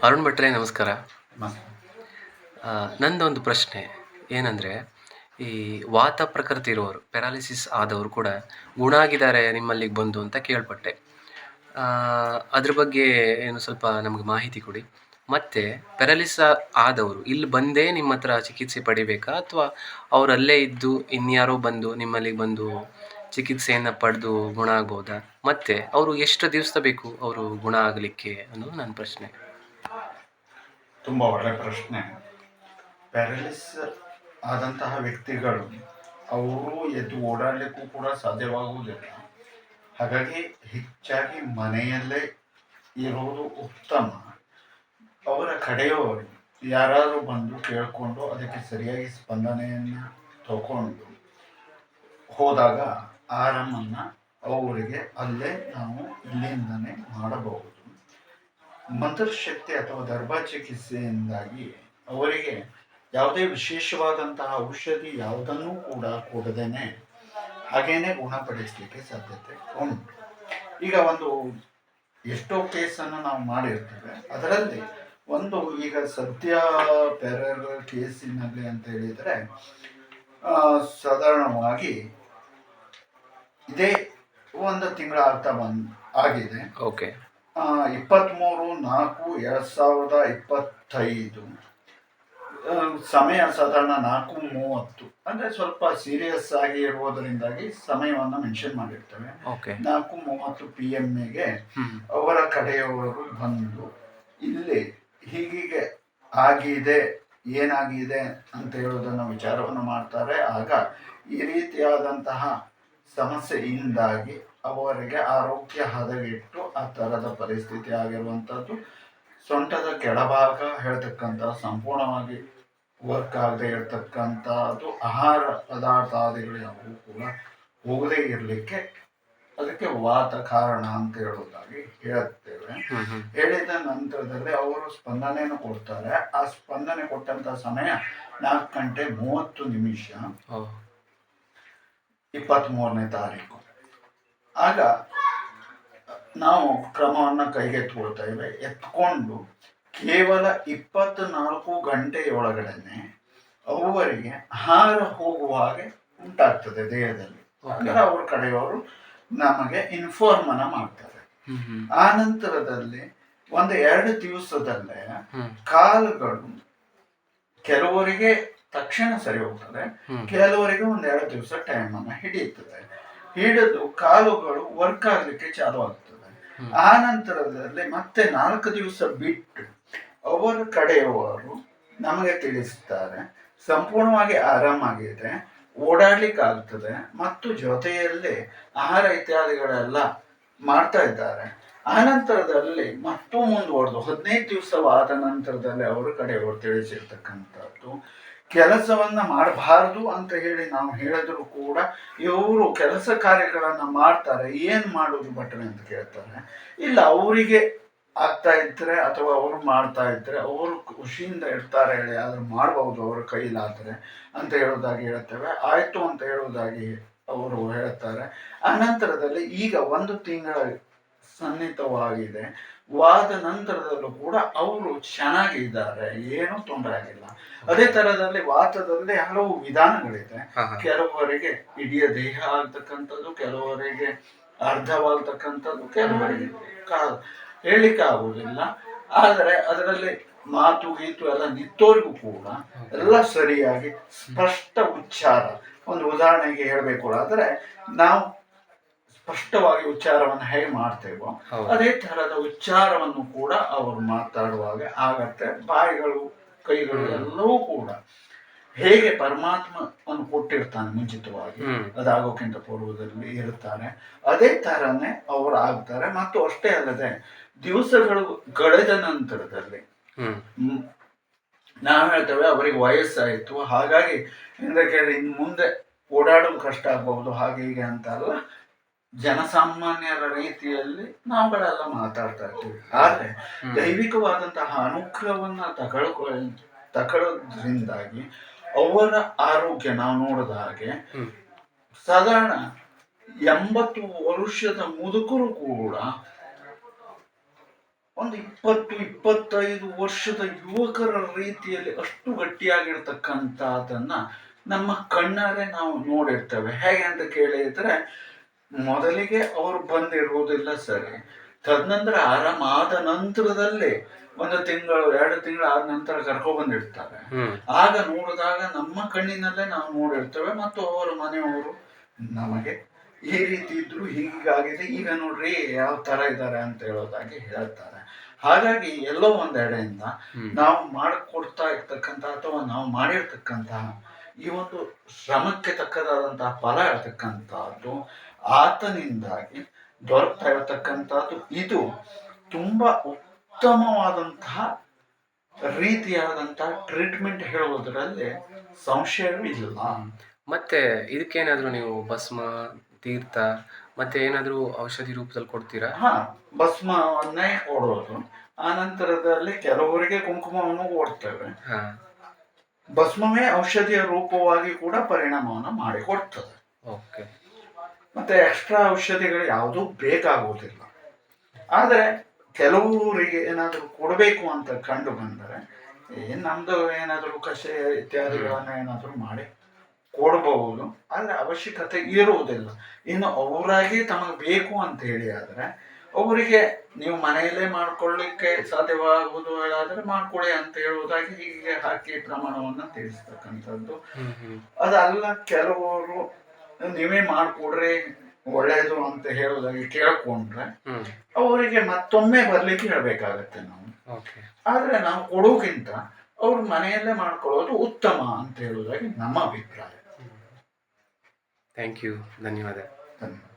ಅರುಣ್ ಭಟ್ರೆ ನಮಸ್ಕಾರ. ಮ- ನಂದೊಂದು ಪ್ರಶ್ನೆ ಏನಂದರೆ, ಈ ವಾತ ಪ್ರಕೃತಿ ಇರುವವರು ಪ್ಯಾರಾಲಿಸಿಸ್ ಆದವರು ಕೂಡ ಗುಣ ಆಗಿದ್ದಾರೆ ನಿಮ್ಮಲ್ಲಿಗೆ ಬಂದು ಅಂತ ಕೇಳ್ಪಟ್ಟೆ. ಆ, ಅದ್ರ ಬಗ್ಗೆ ಏನು ಸ್ವಲ್ಪ ನಮಗೆ ಮಾಹಿತಿ ಕೊಡಿ. ಮತ್ತು ಪ್ಯಾರಾಲಿಸಿಸ್ ಆದವರು ಇಲ್ಲಿ ಬಂದೇ ನಿಮ್ಮ ಹತ್ರ ಚಿಕಿತ್ಸೆ ಪಡಿಬೇಕಾ, ಅಥವಾ ಅವ್ರು ಅಲ್ಲೇ ಇದ್ದು ಇನ್ಯಾರೋ ಬಂದು ನಿಮ್ಮಲ್ಲಿಗೆ ಬಂದು ಚಿಕಿತ್ಸೆಯನ್ನು ಪಡೆದು ಗುಣ ಆಗ್ಬೋದಾ? ಮತ್ತು ಅವರು ಎಷ್ಟು ದಿವಸ ಬೇಕು ಅವರು ಗುಣ ಆಗಲಿಕ್ಕೆ ಅನ್ನೋದು ನನ್ನ ಪ್ರಶ್ನೆ. ತುಂಬ ಒಳ್ಳೆ ಪ್ರಶ್ನೆ. ಪ್ಯಾರಲಿಸ್ ಆದಂತಹ ವ್ಯಕ್ತಿಗಳು ಅವರು ಎದ್ದು ಓಡಾಡಲಿಕ್ಕೂ ಕೂಡ ಸಾಧ್ಯವಾಗುವುದಿಲ್ಲ. ಹಾಗಾಗಿ ಹೆಚ್ಚಾಗಿ ಮನೆಯಲ್ಲೇ ಇರುವುದು ಉತ್ತಮ. ಅವರ ಕಡೆಯವರು ಯಾರಾದರೂ ಬಂದು ಕೇಳಿಕೊಂಡು ಅದಕ್ಕೆ ಸರಿಯಾಗಿ ಸ್ಪಂದನೆಯನ್ನು ತಗೊಂಡು ಹೋದಾಗ ಆರಾಮನ್ನು ಅವರಿಗೆ ಅಲ್ಲೇ ನಾವು ಇಲ್ಲಿಂದನೇ ಮಾಡಬಹುದು. ಮಂತ್ರಶಕ್ತಿ ಅಥವಾ ದರ್ಭ ಚಿಕಿತ್ಸೆಯಿಂದಾಗಿ ಅವರಿಗೆ ಯಾವುದೇ ವಿಶೇಷವಾದಂತಹ ಔಷಧಿ ಯಾವುದನ್ನೂ ಕೂಡ ಕೊಡದೇನೆ ಹಾಗೇನೆ ಗುಣಪಡಿಸಲಿಕ್ಕೆ ಸಾಧ್ಯತೆ ಉಂಟು. ಈಗ ಒಂದು ಎಷ್ಟೋ ಕೇಸನ್ನು ನಾವು ಮಾಡಿರ್ತೇವೆ. ಅದರಲ್ಲಿ ಒಂದು ಈಗ ಸದ್ಯ ಪ್ಯಾರಲ್ ಕೇಸಿನಲ್ಲಿ ಅಂತ ಹೇಳಿದರೆ ಸಾಧಾರಣವಾಗಿ ಇದೇ ಒಂದು ತಿಂಗಳ ಆಗಿದೆ. ಓಕೆ. 23/4/2025 ಸಮಯ ಸಾಧಾರಣ 4:30. ಅಂದರೆ ಸ್ವಲ್ಪ ಸೀರಿಯಸ್ ಆಗಿ ಇರುವುದರಿಂದಾಗಿ ಸಮಯವನ್ನು ಮೆನ್ಷನ್ ಮಾಡಿರ್ತೇವೆ. 4:30 PM ಅವರ ಕಡೆಯವರು ಬಂದು ಇಲ್ಲಿ ಹೀಗೆ ಆಗಿದೆ, ಏನಾಗಿದೆ ಅಂತ ಹೇಳೋದನ್ನು ವಿಚಾರವನ್ನು ಮಾಡ್ತಾರೆ. ಆಗ ಈ ರೀತಿಯಾದಂತಹ ಸಮಸ್ಯೆಯಿಂದಾಗಿ ಅವರಿಗೆ ಆರೋಗ್ಯ ಹದಗೆಟ್ಟು ಆ ಥರದ ಪರಿಸ್ಥಿತಿ ಆಗಿರುವಂಥದ್ದು. ಸೊಂಟದ ಕೆಳಭಾಗ ಹೇಳ್ತಕ್ಕಂಥ ಸಂಪೂರ್ಣವಾಗಿ ವರ್ಕ್ ಆಗದೆ ಇರತಕ್ಕಂಥದ್ದು, ಆಹಾರ ಪದಾರ್ಥಾದಿಗಳು ಯಾವುವು ಕೂಡ ಹೋಗದೇ ಇರಲಿಕ್ಕೆ ಅದಕ್ಕೆ ವಾತ ಕಾರಣ ಅಂತ ಹೇಳೋದಾಗಿ ಹೇಳುತ್ತೇವೆ. ಹೇಳಿದ ನಂತರದಲ್ಲಿ ಅವರು ಸ್ಪಂದನೆಯನ್ನು ಕೊಡ್ತಾರೆ. ಆ ಸ್ಪಂದನೆ ಕೊಟ್ಟಂತ ಸಮಯ 4:30 23ನೇ ತಾರೀಕು. ಆಗ ನಾವು ಕ್ರಮವನ್ನು ಕೈಗೆತ್ಕೊಳ್ತೇವೆ. ಎತ್ಕೊಂಡು ಕೇವಲ 24 ಗಂಟೆಯೊಳಗಡೆ ಅವರಿಗೆ ಆಹಾರ ಹೋಗುವ ಹಾಗೆ ಉಂಟಾಗ್ತದೆ ದೇಹದಲ್ಲಿ. ಅಂದ್ರೆ ಅವ್ರ ಕಡೆಯವರು ನಮಗೆ ಇನ್ಫಾರ್ಮನ್ನ ಮಾಡ್ತಾರೆ. ಆ ನಂತರದಲ್ಲಿ 1-2 ದಿವಸದಲ್ಲೇ ಕಾಲುಗಳು ಕೆಲವರಿಗೆ ತಕ್ಷಣ ಸರಿ ಹೋಗ್ತದೆ, ಕೆಲವರಿಗೆ 1-2 ದಿವಸ ಟೈಮ್ ಅನ್ನ ಹಿಡಿಯುತ್ತದೆ. ಹಿಡಿದು ಕಾಲುಗಳು ವರ್ಕ್ ಆಗ್ಲಿಕ್ಕೆ ಚಾಲು ಆಗ್ತದೆ. ಆ ನಂತರದಲ್ಲಿ ಮತ್ತೆ 4 ದಿವಸ ಬಿಟ್ಟು ಅವರ ಕಡೆಯವರು ನಮಗೆ ತಿಳಿಸ್ತಾರೆ ಸಂಪೂರ್ಣವಾಗಿ ಆರಾಮಾಗಿದೆ, ಓಡಾಡ್ಲಿಕ್ಕೆ ಆಗ್ತದೆ, ಮತ್ತು ಜೊತೆಯಲ್ಲಿ ಆಹಾರ ಇತ್ಯಾದಿಗಳೆಲ್ಲ ಮಾಡ್ತಾ ಇದ್ದಾರೆ. ಆ ನಂತರದಲ್ಲಿ ಮತ್ತೂ ಮುಂದುವರೆದು 15 ದಿವಸವಾದ ನಂತರದಲ್ಲಿ ಅವರ ಕಡೆಯವರು ತಿಳಿಸಿರ್ತಕ್ಕಂಥದ್ದು, ಕೆಲಸವನ್ನ ಮಾಡಬಾರ್ದು ಅಂತ ಹೇಳಿ ನಾವು ಹೇಳಿದ್ರು ಕೂಡ ಇವರು ಕೆಲಸ ಕಾರ್ಯಗಳನ್ನ ಮಾಡ್ತಾರೆ. ಏನ್ ಮಾಡೋದು ಭಟ್ರೆ ಅಂತ ಕೇಳ್ತಾರೆ. ಇಲ್ಲ, ಅವರಿಗೆ ಆಗ್ತಾ ಇದ್ರೆ ಅಥವಾ ಅವರು ಮಾಡ್ತಾ ಇದ್ರೆ ಅವರು ಖುಷಿಯಿಂದ ಇರ್ತಾರೆ ಹೇಳಿ ಆದ್ರೆ ಮಾಡಬಹುದು ಅವರ ಕೈಲಾದ್ರೆ ಅಂತ ಹೇಳೋದಾಗಿ ಹೇಳ್ತೇವೆ. ಆಯ್ತು ಅಂತ ಹೇಳೋದಾಗಿ ಅವರು ಹೇಳ್ತಾರೆ. ಅನಂತರದಲ್ಲಿ ಈಗ 1 ತಿಂಗಳ ಸನ್ನಿಹಿತವಾಗಿದೆ. ವಾದ ನಂತರದಲ್ಲೂ ಕೂಡ ಅವರು ಚೆನ್ನಾಗಿದ್ದಾರೆ, ಏನೂ ತೊಂದರೆ ಆಗಿಲ್ಲ. ಅದೇ ತರದಲ್ಲಿ ವಾತದಲ್ಲಿ ಹಲವು ವಿಧಾನಗಳಿದೆ. ಕೆಲವರಿಗೆ ಇಡೀ ದೇಹ ಆಗ್ತಕ್ಕಂಥದ್ದು, ಕೆಲವರಿಗೆ ಅರ್ಧವಾಗ್ತಕ್ಕಂಥದ್ದು, ಕೆಲವರಿಗೆ ಹೇಳಿಕ್ಕೆ ಆಗುವುದಿಲ್ಲ. ಆದರೆ ಅದರಲ್ಲಿ ಮಾತು ಗೀತು ಎಲ್ಲ ನಿಂತೋರಿಗೂ ಕೂಡ ಎಲ್ಲ ಸರಿಯಾಗಿ ಸ್ಪಷ್ಟ ಉಚ್ಚಾರ. ಒಂದು ಉದಾಹರಣೆಗೆ ಹೇಳಬೇಕು ಆದರೆ ನಾವು ಸ್ಪಷ್ಟವಾಗಿ ಉಚ್ಚಾರವನ್ನು ಹೇಗೆ ಮಾಡ್ತೇವೋ ಅದೇ ತರಹದ ಉಚ್ಚಾರವನ್ನು ಕೂಡ ಅವರು ಮಾತಾಡುವಾಗ ಆಗತ್ತೆ. ಬಾಯಿಗಳು, ಕೈಗಳು ಎಲ್ಲವೂ ಕೂಡ ಹೇಗೆ ಪರಮಾತ್ಮವನ್ನು ಕೊಟ್ಟಿರ್ತಾನೆ ಮುಂಚಿತವಾಗಿ ಅದಾಗೋಕ್ಕಿಂತ ಪೂರ್ವದಲ್ಲಿ ಇರುತ್ತಾರೆ, ಅದೇ ತರನೇ ಅವರು ಆಗ್ತಾರೆ. ಮತ್ತು ಅಷ್ಟೇ ಅಲ್ಲದೆ ದಿವಸಗಳು ಕಳೆದ ನಂತರದಲ್ಲಿ ನಾವು ಹೇಳ್ತೇವೆ ಅವರಿಗೆ ವಯಸ್ಸಾಯಿತು, ಹಾಗಾಗಿ ಕೇಳಿ ಇನ್ನು ಮುಂದೆ ಓಡಾಡೋದು ಕಷ್ಟ ಆಗಬಹುದು ಹಾಗೆ ಹೀಗೆ ಅಂತ ಅಲ್ಲ, ಜನಸಾಮಾನ್ಯರ ರೀತಿಯಲ್ಲಿ ನಾವುಗಳೆಲ್ಲ ಮಾತಾಡ್ತಾ ಇರ್ತೀವಿ. ಆದ್ರೆ ದೈವಿಕವಾದಂತಹ ಅನುಗ್ರಹವನ್ನ ತಗೊಳ್ಳೋದ್ರಿಂದಾಗಿ ಅವರ ಆರೋಗ್ಯ ನಾವು ನೋಡಿದ ಹಾಗೆ ಸಾಧಾರಣ 80 ವರ್ಷದ ಮುದುಕರು ಕೂಡ ಒಂದು 20-25 ವರ್ಷದ ಯುವಕರ ರೀತಿಯಲ್ಲಿ ಅಷ್ಟು ಗಟ್ಟಿಯಾಗಿರ್ತಕ್ಕಂಥದ್ದನ್ನ ನಮ್ಮ ಕಣ್ಣಾರೆ ನಾವು ನೋಡಿರ್ತೇವೆ. ಹೇಗೆ ಅಂತ ಕೇಳಿದ್ರೆ, ಮೊದಲಿಗೆ ಅವರು ಬಂದಿರುವುದಿಲ್ಲ ಸರಿ, ತದನಂತರ ಆರಾಮಾದ ನಂತರದಲ್ಲಿ 1 ತಿಂಗಳು 2 ತಿಂಗಳು ಆದ ನಂತರ ಕರ್ಕೊ ಬಂದಿರ್ತಾರೆ. ಆಗ ನೋಡಿದಾಗ ನಮ್ಮ ಕಣ್ಣಿನಲ್ಲೇ ನಾವು ನೋಡಿರ್ತೇವೆ, ಮತ್ತು ಅವರ ಮನೆಯವರು ನಮಗೆ ಈ ರೀತಿ ಇದ್ರು, ಹೀಗಾಗಿದೆ, ಈಗ ನೋಡ್ರಿ ಯಾವ ತರ ಇದ್ದಾರೆ ಅಂತ ಹೇಳೋದಾಗಿ ಹೇಳ್ತಾರೆ. ಹಾಗಾಗಿ ಎಲ್ಲೋ ಒಂದೆಡೆಯಿಂದ ನಾವು ಮಾಡಿಕೊಡ್ತಾ ಇರ್ತಕ್ಕಂಥ ಅಥವಾ ನಾವು ಮಾಡಿರ್ತಕ್ಕಂತಹ ಈ ಒಂದು ಶ್ರಮಕ್ಕೆ ತಕ್ಕದಾದಂತಹ ಫಲ ಇರ್ತಕ್ಕಂಥದ್ದು ಆತನಿಂದಾಗಿ ದೊರಕ್ತಾ ಇರತಕ್ಕಂಥದ್ದು, ಇದು ತುಂಬಾ ಉತ್ತಮವಾದಂತಹ ರೀತಿಯಾದಂತಹ ಟ್ರೀಟ್ಮೆಂಟ್ ಹೇಳುವುದರಲ್ಲಿ ಸಂಶಯವಿಲ್ಲ. ಮತ್ತೆ ಇದಕ್ಕೇನಾದರೂ ನೀವು ಭಸ್ಮ, ತೀರ್ಥ ಮತ್ತೆ ಏನಾದರೂ ಔಷಧಿ ರೂಪದಲ್ಲಿ ಕೊಡ್ತೀರಾ? ಹಾ, ಭಸ್ಮವನ್ನೇ ಕೊಡೋದು. ಆ ನಂತರದಲ್ಲಿ ಕೆಲವರಿಗೆ ಕುಂಕುಮವನ್ನು ಕೊಡ್ತೇವೆ. ಹಾ, ಭಸ್ಮವೇ ಔಷಧಿಯ ರೂಪವಾಗಿ ಕೂಡ ಪರಿಣಾಮವನ್ನು ಮಾಡಿಕೊಡ್ತದೆ. ಓಕೆ. ಮತ್ತೆ ಎಕ್ಸ್ಟ್ರಾ ಔಷಧಿಗಳು ಯಾವುದೂ ಬೇಕಾಗುವುದಿಲ್ಲ. ಆದರೆ ಕೆಲವರಿಗೆ ಏನಾದರೂ ಕೊಡಬೇಕು ಅಂತ ಕಂಡು ಬಂದರೆ ನಮ್ದು ಏನಾದರೂ ಕಷಾಯ ಇತ್ಯಾದಿಗಳನ್ನು ಏನಾದರೂ ಮಾಡಿ ಕೊಡಬಹುದು, ಆದರೆ ಅವಶ್ಯಕತೆ ಇರುವುದಿಲ್ಲ. ಇನ್ನು ಅವರಾಗಿ ತಮಗೆ ಬೇಕು ಅಂತ ಹೇಳಿ ಆದರೆ ಅವರಿಗೆ ನೀವು ಮನೆಯಲ್ಲೇ ಮಾಡ್ಕೊಳ್ಳಿಕ್ಕೆ ಸಾಧ್ಯವಾಗುವುದು ಹೇಳಾದರೆ ಮಾಡ್ಕೊಳ್ಳಿ ಅಂತ ಹೇಳುವುದಾಗಿ ಹೀಗೆ ಹಾಕಿ ಪ್ರಮಾಣವನ್ನು ತಿಳಿಸ್ತಕ್ಕಂಥದ್ದು. ಅದಲ್ಲ, ಕೆಲವರು ನೀವೇ ಮಾಡಿಕೊಡ್ರಿ ಒಳ್ಳೆಯದು ಅಂತ ಹೇಳುವುದಾಗಿ ಕೇಳ್ಕೊಂಡ್ರೆ ಅವರಿಗೆ ಮತ್ತೊಮ್ಮೆ ಬರ್ಲಿಕ್ಕೆ ಹೇಳ್ಬೇಕಾಗತ್ತೆ ನಾವು. ಆದ್ರೆ ನಾವು ಕೊಡೋಕ್ಕಿಂತ ಅವ್ರು ಮನೆಯಲ್ಲೇ ಮಾಡ್ಕೊಳ್ಳೋದು ಉತ್ತಮ ಅಂತ ಹೇಳುವುದಾಗಿ ನಮ್ಮ ಅಭಿಪ್ರಾಯ. ಥ್ಯಾಂಕ್ ಯು, ಧನ್ಯವಾದ. ಧನ್ಯವಾದ.